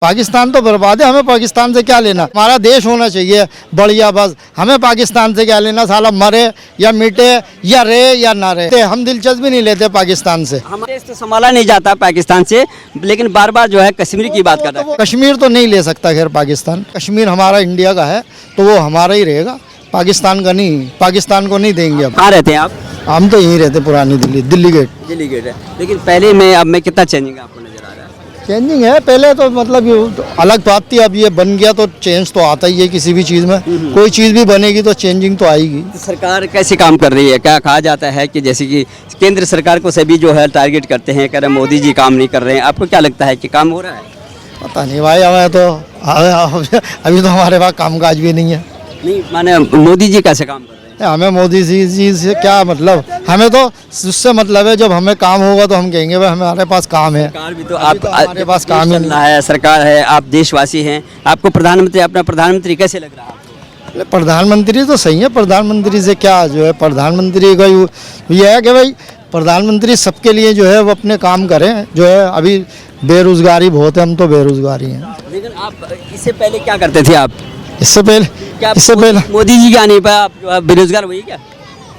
पाकिस्तान तो बर्बाद है, हमें पाकिस्तान से क्या लेना। हमारा देश होना चाहिए बढ़िया, बस हमें पाकिस्तान से क्या लेना। साला मरे या मिटे या रहे या ना रहे, हम दिलचस्पी नहीं लेते पाकिस्तान से। हमारे देश तो संभाला नहीं जाता पाकिस्तान से, लेकिन बार बार जो है कश्मीर की बात कर रहा है। कश्मीर तो नहीं ले सकता खैर पाकिस्तान। कश्मीर हमारा इंडिया का है तो वो हमारा ही रहेगा, पाकिस्तान का नहीं। पाकिस्तान को नहीं देंगे। अब कहाँ रहते हैं आप? हम तो यहीं रहते, पुरानी दिल्ली, दिल्ली गेट। दिल्ली गेट है, लेकिन पहले में अब में कितना चेंजिंग आपको नजर आ रहा है? चेंजिंग है, पहले तो मतलब ये तो अलग बात थी, अब ये बन गया तो चेंज तो आता ही है किसी भी चीज़ में। कोई चीज़ भी बनेगी तो चेंजिंग तो आएगी। तो सरकार कैसे काम कर रही है? क्या कहा जाता है कि जैसे कि केंद्र सरकार को सभी जो है टारगेट करते हैं, कह रहे मोदी जी काम नहीं कर रहे हैं। आपको क्या लगता है कि काम हो रहा है? पता नहीं भाई, हमें तो अभी तो हमारे पास कामकाज भी नहीं है। नहीं माने मोदी जी कैसे काम कर रहे हैं? हमें मोदी जी से क्या मतलब, हमें तो उससे मतलब है जब हमें काम होगा तो हम कहेंगे भाई हमारे पास काम है। सरकार भी तो अभी तो हमारे पास काम ही नहीं है, सरकार है, आप देशवासी हैं। आपको प्रधानमंत्री, अपना प्रधानमंत्री कैसे लग रहा है? प्रधानमंत्री तो सही है, प्रधानमंत्री से क्या जो है, प्रधानमंत्री का ये है कि भाई प्रधानमंत्री सबके लिए जो है वो अपने काम करें। जो है अभी बेरोजगारी बहुत है, हम तो बेरोजगारी हैं। लेकिन आप इससे पहले क्या करते थे? आप इससे पहले मोदी जी के आने पर आप जो है बेरोजगार हुई क्या?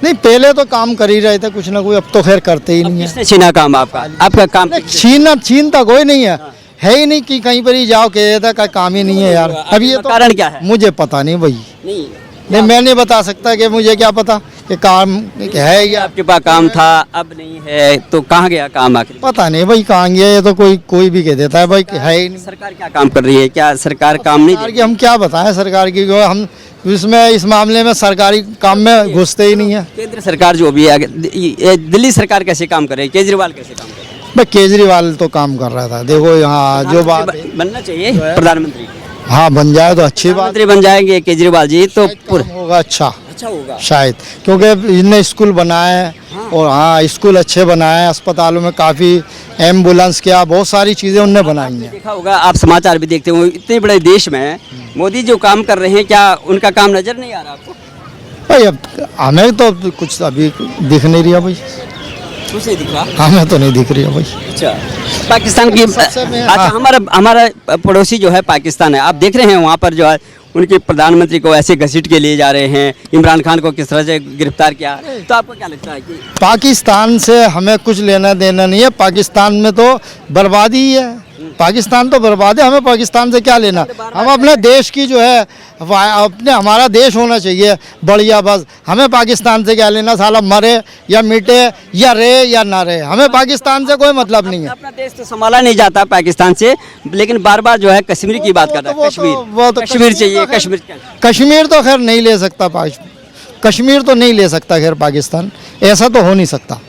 नहीं, पहले तो काम कर ही रहे थे कुछ ना कुछ, अब तो खैर करते ही नहीं है। किसने छीना काम आपका? आपका काम छीनता कोई नहीं है ही नहीं कि कहीं पर ही जाओ कहता का काम ही नहीं है यार। अब ये तो कारण क्या है? मुझे पता नहीं भाई, नहीं मैं नहीं बता सकता कि मुझे क्या पता कि काम है या आपके पास काम था अब नहीं है, तो कहाँ गया काम आखिर? पता नहीं भाई कहाँ गया। ये तो कोई भी कह देता है भाई है ही नहीं। सरकार क्या काम कर रही है? क्या सरकार काम नहीं सरकार की हम क्या बताएं, सरकार की हम इसमें इस मामले में सरकारी काम में घुसते ही नहीं है। केंद्र सरकार जो भी है, दिल्ली सरकार कैसे काम कर रही है? केजरीवाल कैसे काम कर रहे हैं? भाई केजरीवाल तो काम कर रहा था, देखो यहाँ जो बात बनना चाहिए प्रधानमंत्री। हाँ बन जाए तो अच्छी बात, प्रधानमंत्री बन जाएंगे केजरीवाल जी तो होगा अच्छा होगा शायद, क्योंकि इनने स्कूल बनाए हैं। और हाँ स्कूल अच्छे बनाए हैं, अस्पतालों में काफ़ी एम्बुलेंस क्या बहुत सारी चीज़ें उनने बनाई हैं। देखा होगा, आप समाचार भी देखते हो, इतने बड़े देश में मोदी जो काम कर रहे हैं, क्या उनका काम नजर नहीं आ रहा आपको? भाई अब हमें तो कुछ अभी दिख नहीं रहा भाई, कुछ नहीं दिख रहा, हमें तो नहीं दिख रही है भाई। अच्छा पाकिस्तान की अच्छा, हमारा पड़ोसी जो है पाकिस्तान है, आप देख रहे हैं वहाँ पर जो है उनके प्रधानमंत्री को ऐसे घसीट के लिए जा रहे हैं, इमरान खान को किस तरह से गिरफ्तार किया। तो आपको क्या लगता है कि पाकिस्तान से हमें कुछ लेना देना नहीं है, पाकिस्तान में तो बर्बादी ही है। पाकिस्तान तो बर्बाद है, हमें पाकिस्तान से क्या लेना। हम अपने देश की जो है अपने हमारा देश होना चाहिए बढ़िया, बस हमें पाकिस्तान से क्या लेना। साला मरे या मिटे या रहे या ना रहे, हमें पाकिस्तान से कोई मतलब नहीं है। अपना देश तो संभाला नहीं जाता पाकिस्तान से, लेकिन बार बार जो है कश्मीर की बात कर रहा है। कश्मीर चाहिए, कश्मीर तो खैर नहीं ले सकता, कश्मीर तो नहीं ले सकता खैर पाकिस्तान, ऐसा तो हो नहीं सकता।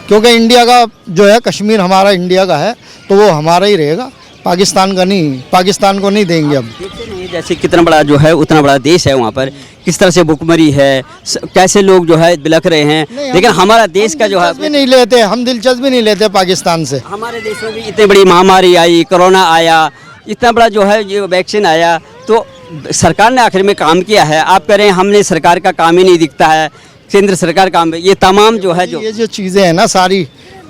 क्योंकि इंडिया का जो है कश्मीर हमारा इंडिया का है तो वो हमारा ही रहेगा, पाकिस्तान का नहीं। पाकिस्तान को नहीं देंगे। अब देखते नहीं जैसे कितना बड़ा जो है उतना बड़ा देश है, वहाँ पर किस तरह से भुखमरी है, कैसे लोग जो है बिलख रहे हैं, लेकिन हमारा देश का जो है नहीं लेते, हम दिलचस्पी नहीं लेते पाकिस्तान से। हमारे देश में भी इतनी बड़ी महामारी आई, कोरोना आया, इतना बड़ा जो है ये वैक्सीन आया, तो सरकार ने आखिर में काम किया है। आप कह रहे हैं हमने सरकार का काम ही नहीं दिखता है, केंद्र सरकार काम, ये तमाम जो है ये जो चीज़ें हैं ना सारी,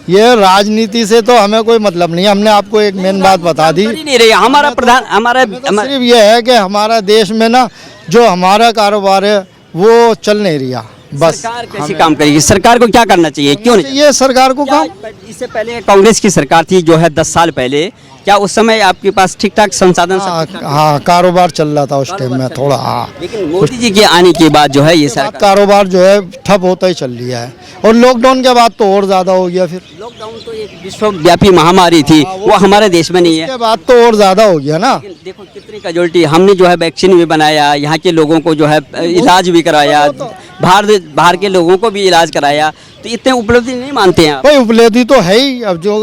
ये राजनीति से तो हमें कोई मतलब नहीं है। हमने आपको एक मेन बात बता दी, नहीं रही हमारा प्रधान हमारा सिर्फ ये है कि हमारा देश में ना जो हमारा कारोबार है वो चल नहीं रहा। बस सरकार कैसे काम करेगी? सरकार को क्या करना चाहिए, क्यों नहीं? ये सरकार को काम, इससे पहले कांग्रेस की सरकार थी जो है 10 साल पहले, क्या उस समय आपके पास ठीक ठाक संसाधन? हाँ कारोबार चल रहा था उस टाइम में थोड़ा। हाँ लेकिन मोदी जी के आने के बाद जो है ये सरकार कारोबार जो है ठप होता ही चल रहा है, और लॉकडाउन के बाद तो और ज़्यादा हो गया। फिर लॉकडाउन तो एक विश्वव्यापी महामारी थी, वो हमारे देश में नहीं है, उसके बाद तो और ज़्यादा हो गया ना। देखो कितनी कैजुअल्टी, हमने जो है वैक्सीन भी बनाया, यहाँ के लोगों को जो है इलाज भी कराया, बाहर के लोगों को भी इलाज कराया, तो इतने उपलब्धि नहीं मानते हैं भाई। उपलब्धि तो है ही, अब जो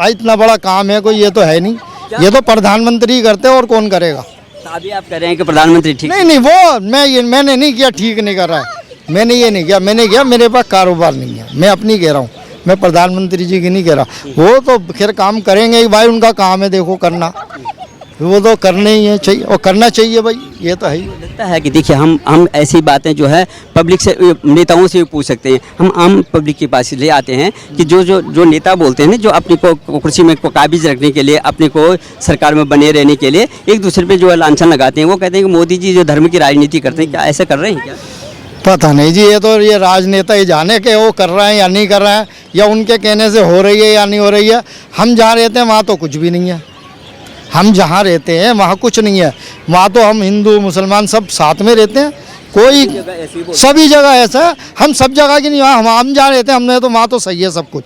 इतना बड़ा काम है कोई ये तो है नहीं, ये तो प्रधानमंत्री करते हैं और कौन करेगा। तो अभी आप कह रहे हैं कि प्रधानमंत्री ठीक नहीं वो मैंने नहीं किया, ठीक नहीं कर रहा है, मैंने ये नहीं किया, मैंने किया मेरे पास कारोबार नहीं है, मैं अपनी कह रहा हूँ, मैं प्रधानमंत्री जी की नहीं कह रहा। वो तो खैर काम करेंगे ही भाई, उनका काम है देखो करना, वो तो करने ही है, चाहिए और करना चाहिए भाई, ये तो है ही। लगता है कि देखिए हम ऐसी बातें जो है पब्लिक से, नेताओं से भी पूछ सकते हैं, हम आम पब्लिक के पास ले आते हैं कि जो नेता बोलते हैं ना, जो अपने को कुर्सी में को काबिज रखने के लिए, अपने को सरकार में बने रहने के लिए एक दूसरे पे जो है लांछन लगाते हैं, वो कहते हैं कि मोदी जी जो धर्म की राजनीति करते हैं, क्या ऐसा कर रहे हैं क्या? पता नहीं जी, ये राजनेता ही जाने के वो कर रहे हैं या नहीं कर रहे हैं, या उनके कहने से हो रही है या नहीं हो रही है। हम जहाँ रहते हैं वहाँ तो कुछ भी नहीं है, हम जहाँ रहते हैं वहाँ कुछ नहीं है। वहाँ तो हम हिंदू मुसलमान सब साथ में रहते हैं, कोई सभी जगह ऐसा है। हम सब जगह की नहीं, वहाँ हम जहाँ रहते हैं हमने तो वहाँ तो सही है सब कुछ।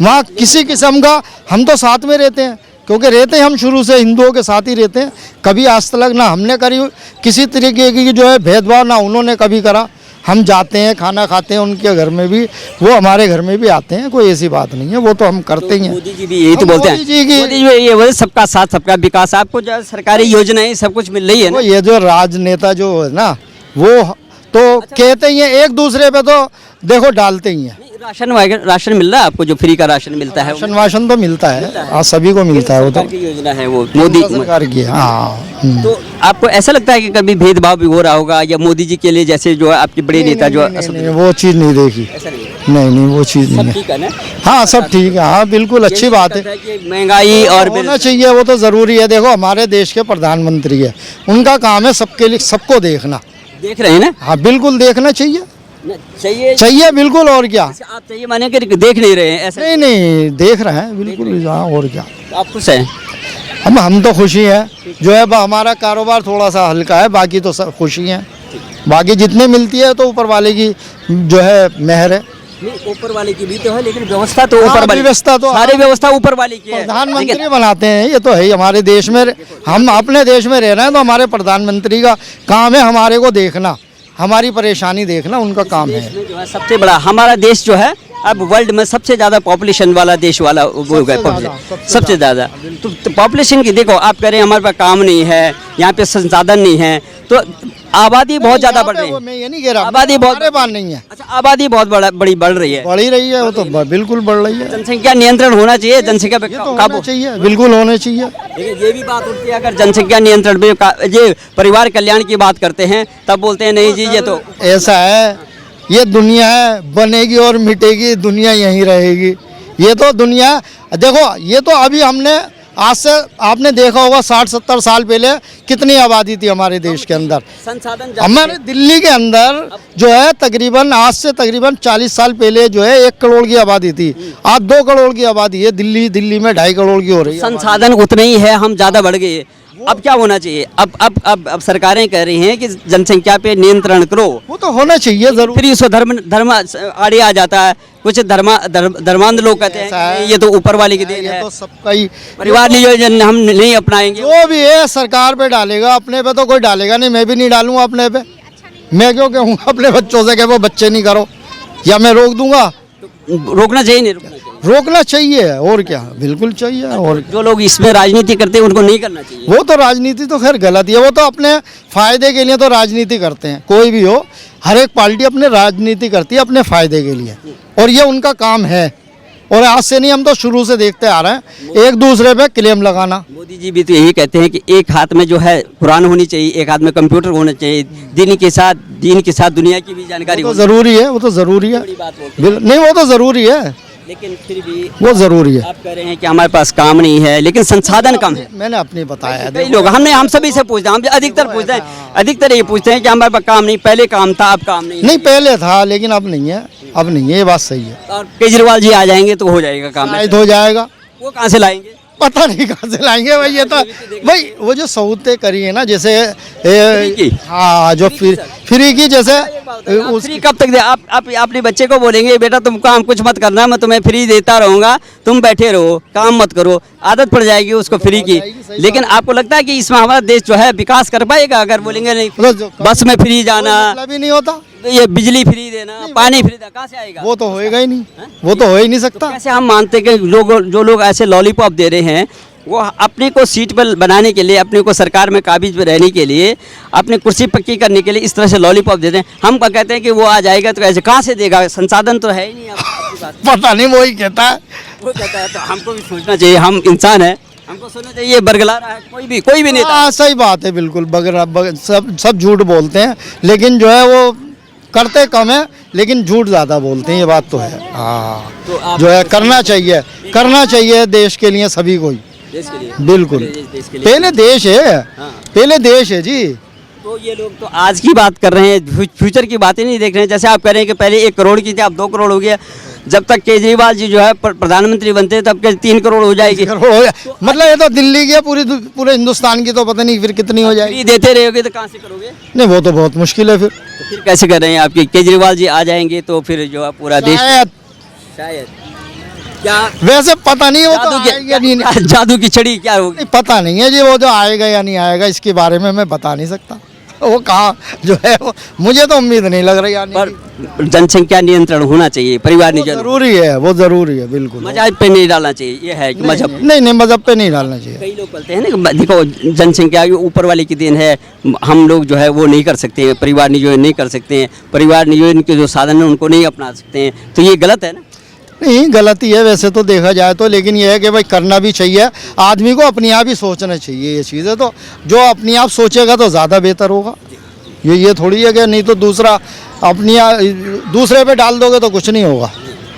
वहाँ किसी किस्म का हम तो साथ में रहते हैं, क्योंकि रहते हैं हम शुरू से हिंदुओं के साथ ही रहते हैं। कभी आज तक ना हमने करी किसी तरीके की जो है भेदभाव, ना उन्होंने कभी करा। हम जाते हैं, खाना खाते हैं उनके घर में भी, वो हमारे घर में भी आते हैं, कोई ऐसी बात नहीं है, वो तो हम करते ही हैं। मोदी जी भी यही तो बोलते हैं, मोदी जी ये बोले सबका साथ सबका विकास, आपको जो सरकारी योजनाएं सब कुछ मिल रही है ना। ये जो राजनेता जो है ना, वो तो कहते ही हैं, एक दूसरे पे तो देखो डालते ही हैं। राशन मिल रहा है आपको, जो फ्री का राशन मिलता है? राशन तो मिलता है, हाँ सभी को मिलता है। वो तो योजना है, वो मोदी सरकार की है। हाँ, तो आपको ऐसा लगता है कि कभी भेदभाव भी हो रहा होगा, या मोदी जी के लिए जैसे जो आपके बड़े नेता जो वो चीज़ नहीं देखी, नहीं वो चीज़ नहीं ठीक है ना? हाँ सब ठीक है, हाँ बिल्कुल अच्छी बात है। महंगाई और होना चाहिए, वो तो ज़रूरी है। देखो हमारे देश के प्रधानमंत्री है, उनका काम है सबके लिए, सबको देखना। देख रहे हैं ना? हाँ बिल्कुल देखना चाहिए, चाहिए बिल्कुल। और क्या आप चाहिए माने कि देख नहीं रहे हैं ऐसा? नहीं देख रहे हैं बिल्कुल। हाँ और क्या, आप खुश हैं? हम तो खुशी हैं, जो है हमारा कारोबार थोड़ा सा हल्का है, बाकी तो सब खुशी हैं। बाकी जितने मिलती है तो ऊपर वाले की जो है मेहर है। ऊपर वाले की भी तो है, लेकिन व्यवस्था तो ऊपर वाले, व्यवस्था तो सारी व्यवस्था ऊपर वाले की है। प्रधानमंत्री बनाते हैं, ये तो है ही हमारे देश में। हम अपने देश में रह रहे हैं तो हमारे प्रधानमंत्री का काम है हमारे को देखना, हमारी परेशानी देखना, उनका काम है। जो है सबसे बड़ा हमारा देश जो है अब वर्ल्ड में सबसे ज़्यादा पॉपुलेशन वाला देश वाला वो हो गया, सबसे ज़्यादा। तो पॉपुलेशन की देखो, आप कह रहे हैं हमारे पास काम नहीं है, यहाँ पे संसाधन नहीं है, तो आबादी बहुत ज़्यादा बढ़ रही है। मैं ये नहीं कह रहा आबादी बहुत नहीं है। अच्छा, आबादी बहुत बड़ी बढ़ रही है, बढ़ ही रही है, वो तो बिल्कुल बढ़ रही है। जनसंख्या नियंत्रण होना चाहिए, जनसंख्या पे काबू चाहिए, बिल्कुल होने चाहिए। लेकिन ये भी बात उठती है, अगर जनसंख्या नियंत्रण पे ये परिवार कल्याण की बात करते हैं तब बोलते हैं नहीं जी ये तो ऐसा है, ये दुनिया है, बनेगी और मिटेगी, दुनिया यहीं रहेगी। ये तो दुनिया देखो, ये तो अभी हमने आज से आपने देखा होगा 60-70 साल पहले कितनी आबादी थी हमारे देश के अंदर। संसाधन हमारे दिल्ली के अंदर जो है तकरीबन आज से तकरीबन 40 साल पहले जो है 1 करोड़ की आबादी थी, आज 2 करोड़ की आबादी है। दिल्ली में 2.5 करोड़ की हो रही है। संसाधन उतने ही है, हम ज़्यादा बढ़ गए। अब क्या होना चाहिए? अब सरकारें कह रही हैं कि जनसंख्या पे नियंत्रण करो, वो तो होना चाहिए जरूर। फिर उसको धर्म आड़े आ जाता है। कुछ धर्मांध लोग कहते हैं ये तो ऊपर वाले की देन है, तो सबका ही परिवार नियोजन हम नहीं अपनाएंगे। जो भी है सरकार पे डालेगा, अपने पे तो कोई डालेगा नहीं। मैं भी नहीं डालूंगा अपने पे, मैं क्यों कहूँगा अपने बच्चों से कि वो बच्चे नहीं करो, या मैं रोक दूंगा? रोकना चाहिए, नहीं रोकना चाहिए, और क्या, बिल्कुल चाहिए। और जो लोग इसमें राजनीति करते हैं उनको नहीं करना चाहिए। वो तो राजनीति तो खैर गलत है, वो तो अपने फायदे के लिए तो राजनीति करते हैं। कोई भी हो, हर एक पार्टी अपने राजनीति करती है अपने फायदे के लिए, और ये उनका काम है। और आज से नहीं, हम तो शुरू से देखते आ रहे हैं एक दूसरे पे क्लेम लगाना। मोदी जी भी तो यही कहते हैं कि एक हाथ में जो है कुरान होनी चाहिए, एक हाथ में कंप्यूटर होना चाहिए, दीन के साथ दुनिया की भी जानकारी तो ज़रूरी है, वो तो ज़रूरी है। नहीं वो तो ज़रूरी है, लेकिन फिर भी वो ज़रूरी है। आप कह रहे हैं कि हमारे पास काम नहीं है, लेकिन संसाधन कम है। मैंने अपनी बताया, कई लोग हम सभी से पूछते हैं, हम अधिकतर पूछते हैं, अधिकतर ये पूछते हैं कि हमारे पास काम नहीं, पहले काम था अब काम नहीं। नहीं पहले था लेकिन अब नहीं है, अब नहीं है, ये बात सही है। और केजरीवाल जी आ जाएंगे तो हो जाएगा काम, शायद हो जाएगा। वो कहाँ से लाएंगे? पता नहीं कहाँ से लाएंगे भाई। ये तो भाई वो जो सहूलतें करी है ना, जैसे हाँ जो फ्री की, जैसे फ्री कब तक दे? आप अपने बच्चे को बोलेंगे बेटा तुम काम कुछ मत करना, मैं तुम्हें फ्री देता रहूंगा, तुम बैठे रहो, काम मत करो, आदत पड़ जाएगी उसको फ्री की। लेकिन आपको लगता है कि इसमें हमारा देश जो है विकास कर पाएगा अगर बोलेंगे नहीं बस में फ्री जाना, मतलब ही नहीं होता, ये बिजली फ्री देना, पानी फ्री देना, कहाँ से आएगा? वो तो होएगा ही नहीं, वो तो हो ही नहीं सकता। कैसे हम मानते हैं कि जो लोग ऐसे लॉलीपॉप दे रहे हैं, वो अपने को सीट पर बनाने के लिए, अपने को सरकार में काबिज में रहने के लिए, अपने कुर्सी पक्की करने के लिए इस तरह से लॉलीपॉप देते हैं। हम कहते हैं कि वो आ जाएगा, तो ऐसे कहाँ से देगा? संसाधन तो है ही नहीं। पता नहीं, वो ही कहता है, वो कहता है, तो हमको भी सोचना चाहिए, हम इंसान हैं, हमको सुनना चाहिए बरगला रहा है कोई भी नेता। हाँ सही बात है बिल्कुल। सब झूठ बोलते हैं, लेकिन जो है वो करते कम है, लेकिन झूठ ज़्यादा बोलते हैं, ये बात तो है। हाँ तो आप जो है करना चाहिए देश के लिए सभी को ही। देश के लिए बिल्कुल देश के लिए पहले देश है, हाँ। पहले देश है जी। तो ये लोग तो आज की बात कर रहे हैं, फ्यूचर की बातें नहीं देख रहे हैं। जैसे आप कह रहे हैं कि पहले 1 करोड़ की थी, अब 2 करोड़ हो गया। जब तक केजरीवाल जी जो है प्रधानमंत्री बनते हैं तब के 3 करोड़ हो जाएगी। मतलब ये तो दिल्ली की है, पूरे हिंदुस्तान की तो पता नहीं फिर कितनी हो जाएगी। फ्री देते रहोगे तो कहाँ से करोगे? नहीं वो तो बहुत मुश्किल है फिर। तो फिर कैसे कर रहे हैं आपके केजरीवाल जी आ जाएंगे तो फिर जो है पूरा देश शायद क्या वैसे पता नहीं, वो तो जादू आएगा नहीं। की जादू की छड़ी क्या होगी? नहीं, पता नहीं है जी, वो जो आएगा या नहीं आएगा इसके बारे में मैं बता नहीं सकता। वो कहाँ जो है मुझे तो उम्मीद नहीं लग रही आने पर की। जनसंख्या नियंत्रण होना चाहिए, परिवार नियोजन जरूरी है, वो जरूरी है बिल्कुल। मजहब पे नहीं डालना चाहिए, ये है कि मजहब नहीं मजहब पे नहीं डालना चाहिए। कई लोग बोलते हैं ना कि देखो जनसंख्या ऊपर वाले की देन है, हम लोग जो है वो नहीं कर सकते हैं, परिवार नियोजन नहीं कर सकते हैं, परिवार नियोजन के जो साधन है उनको नहीं अपना सकते हैं, तो ये गलत है ना? नहीं गलती है वैसे तो देखा जाए तो, लेकिन ये है कि भाई करना भी चाहिए, आदमी को अपने आप ही सोचना चाहिए ये चीज़ें। तो जो अपने आप सोचेगा तो ज़्यादा बेहतर होगा। ये थोड़ी है कि नहीं तो दूसरा दूसरे पे डाल दोगे तो कुछ नहीं होगा।